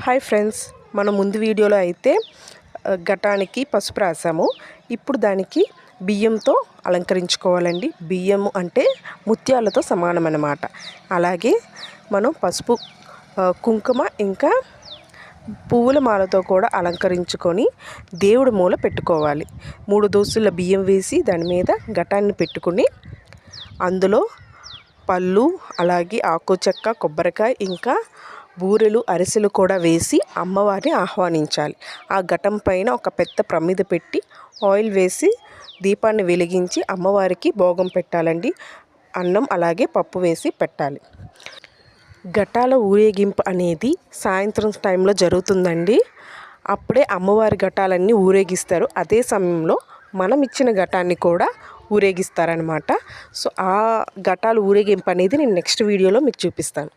Hi friends, మన ముందు వీడియోలో అయితే ఘటానికి పసుపు రాసాము. ఇప్పుడు దానికి బియ్యంతో అలంకరించుకోవాలండి. బియ్యం అంటే ముత్యాలతో సమానం అన్నమాట. అలాగే మనం పసుపు, కుంకుమ ఇంకా పువ్వుల మాలతో కూడా అలంకరించుకొని దేవుడి మూల పెట్టుకోవాలి. 3 దోసుల బియ్యం వేసి దాని మీద ఘటాన్ని పెట్టుకుని అందులో పళ్ళు, అలాగే ఆకు చెక్క, కొబ్బరికాయ, ఇంకా బూరెలు, అరిసెలు కూడా వేసి అమ్మవారిని ఆహ్వానించాలి. ఆ ఘటం పైన ఒక పెద్ద ప్రమిద పెట్టి ఆయిల్ వేసి దీపాన్ని వెలిగించి అమ్మవారికి భోగం పెట్టాలండి. అన్నం అలాగే పప్పు వేసి పెట్టాలి. ఘటాల ఊరేగింపు అనేది సాయంత్రం టైంలో జరుగుతుందండి. అప్పుడే అమ్మవారి ఘటాలన్నీ ఊరేగిస్తారు. అదే సమయంలో మనం ఇచ్చిన ఘటాన్ని కూడా ఊరేగిస్తారనమాట. సో ఆ ఘటాలు ఊరేగింపు అనేది నేను నెక్స్ట్ వీడియోలో మీకు చూపిస్తాను.